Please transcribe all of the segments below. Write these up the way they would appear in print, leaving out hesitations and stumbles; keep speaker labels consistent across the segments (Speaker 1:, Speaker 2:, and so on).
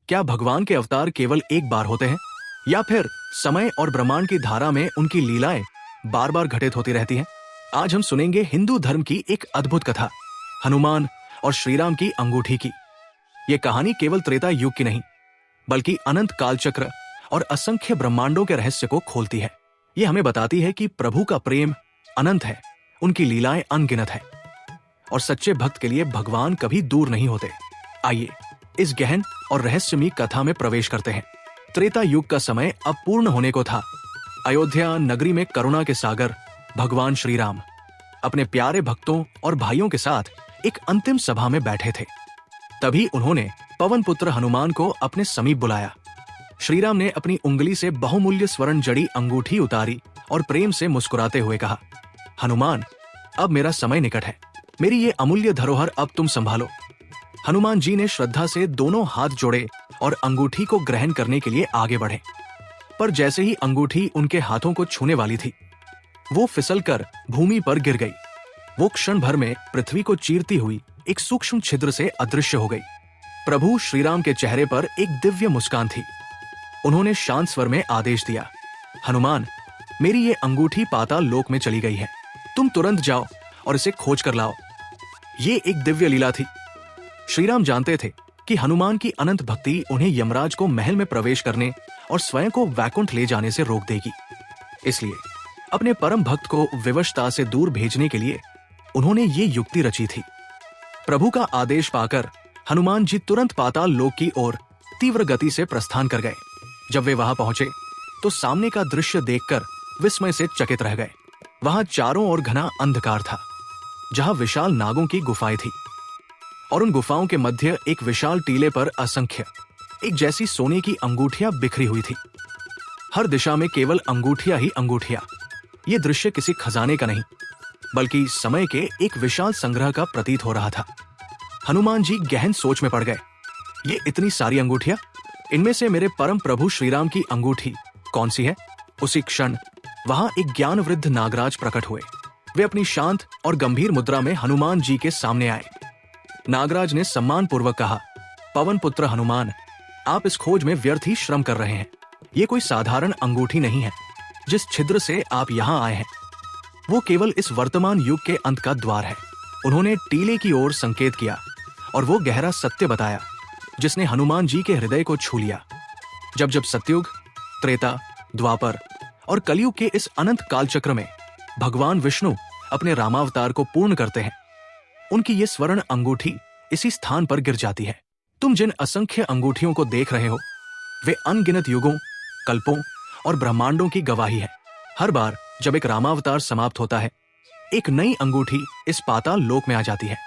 Speaker 1: क्या भगवान के अवतार केवल एक बार होते हैं या फिर समय और ब्रह्मांड की धारा में उनकी लीलाएं बार बार घटित होती रहती हैं? आज हम सुनेंगे हिंदू धर्म की एक अद्भुत कथा, हनुमान और श्रीराम की अंगूठी की। ये कहानी केवल त्रेता युग की नहीं, बल्कि अनंत कालचक्र और असंख्य ब्रह्मांडों के रहस्य को खोलती है। ये हमें बताती है कि प्रभु का प्रेम अनंत है, उनकी लीलाएं अनगिनत है और सच्चे भक्त के लिए भगवान कभी दूर नहीं होते। आइए इस गहन और रहस्यमयी कथा में प्रवेश करते हैं। त्रेता युग का समय अब पूर्ण होने को था। अयोध्या नगरी में करुणा के सागर भगवान श्री राम अपने प्यारे भक्तों और भाइयों के साथ एक अंतिम सभा में बैठे थे। तभी उन्होंने पवन पुत्र हनुमान को अपने समीप बुलाया। श्रीराम ने अपनी उंगली से बहुमूल्य स्वर्ण जड़ी अंगूठी उतारी और प्रेम से मुस्कुराते हुए कहा, हनुमान, अब मेरा समय निकट है। मेरी ये अमूल्य धरोहर अब तुम संभालो। हनुमान जी ने श्रद्धा से दोनों हाथ जोड़े और अंगूठी को ग्रहण करने के लिए आगे बढ़े। पर जैसे ही अंगूठी उनके हाथों को छूने वाली थी, वो फिसलकर भूमि पर गिर गई। वो क्षण भर में पृथ्वी को चीरती हुई एक सूक्ष्म छिद्र से अदृश्य हो गई। प्रभु श्रीराम के चेहरे पर एक दिव्य मुस्कान थी। उन्होंने शांत स्वर में आदेश दिया, हनुमान, मेरी ये अंगूठी पाताल लोक में चली गई है। तुम तुरंत जाओ और इसे खोज कर लाओ। ये एक दिव्य लीला थी। श्रीराम जानते थे कि हनुमान की अनंत भक्ति उन्हें यमराज को महल में प्रवेश करने और स्वयं को वैकुंठ ले जाने से रोक देगी। इसलिए अपने परम भक्त को विवशता से दूर भेजने के लिए उन्होंने ये युक्ति रची थी। प्रभु का आदेश पाकर हनुमान जी तुरंत पाताल लोक की ओर तीव्र गति से प्रस्थान कर गए। जब वे वहां पहुंचे तो सामने का दृश्य देखकर विस्मय से चकित रह गए। वहां चारों ओर घना अंधकार था, जहां विशाल नागों की गुफाएं थी और उन गुफाओं के मध्य एक विशाल टीले पर असंख्य एक जैसी सोने की अंगूठियां बिखरी हुई थी। हर दिशा में केवल अंगूठियां ही अंगूठियां। ये दृश्य किसी खजाने का नहीं, बल्कि समय के एक विशाल संग्रह का प्रतीत हो रहा था। हनुमान जी गहन सोच में पड़ गए। ये इतनी सारी अंगूठियां, इनमें से मेरे परम प्रभु श्रीराम की अंगूठी कौन सी है? उसी क्षण वहां एक ज्ञान वृद्ध नागराज प्रकट हुए। वे अपनी शांत और गंभीर मुद्रा में हनुमान जी के सामने आए। नागराज ने सम्मान पूर्वक कहा, पवन पुत्र हनुमान, आप इस खोज में व्यर्थ ही श्रम कर रहे हैं। ये कोई साधारण अंगूठी नहीं है। जिस छिद्र से आप यहाँ आए हैं, वो केवल इस वर्तमान युग के अंत का द्वार है। उन्होंने टीले की ओर संकेत किया और वो गहरा सत्य बताया, जिसने हनुमान जी के हृदय को छू लिया। जब जब सतयुग, त्रेता, द्वापर और कलयुग के इस अनंत कालचक्र में भगवान विष्णु अपने रामावतार को पूर्ण करते हैं, उनकी ये स्वर्ण अंगूठी इसी स्थान पर गिर जाती है। तुम जिन असंख्य अंगूठियों को देख रहे हो, वे अनगिनत युगों, कल्पों और ब्रह्मांडों की गवाही है। हर बार जब एक रामावतार समाप्त होता है, एक नई अंगूठी इस पाताल लोक में आ जाती है।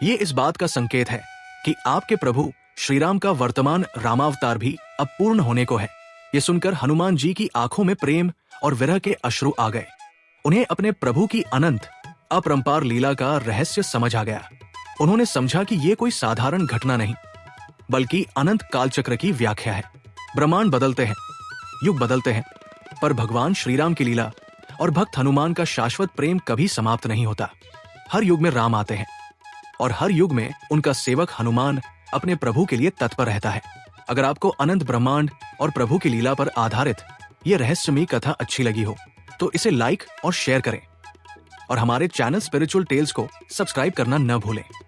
Speaker 1: ये इस बात का संकेत है कि आपके प्रभु श्रीराम का वर्तमान रामावतार भी अब पूर्ण होने को है। ये सुनकर हनुमान जी की आंखों में प्रेम और विरह के अश्रु आ गए। उन्हें अपने प्रभु की अनंत अपरंपार लीला का रहस्य समझ आ गया। उन्होंने समझा कि ये कोई साधारण घटना नहीं, बल्कि अनंत कालचक्र की व्याख्या है। ब्रह्मांड बदलते हैं, युग बदलते हैं, पर भगवान श्रीराम की लीला और भक्त हनुमान का शाश्वत प्रेम कभी समाप्त नहीं होता। हर युग में राम आते हैं और हर युग में उनका सेवक हनुमान अपने प्रभु के लिए तत्पर रहता है। अगर आपको अनंत ब्रह्मांड और प्रभु की लीला पर आधारित ये रहस्यमयी कथा अच्छी लगी हो तो इसे लाइक और शेयर करें और हमारे चैनल स्पिरिचुअल टेल्स को सब्सक्राइब करना न भूलें।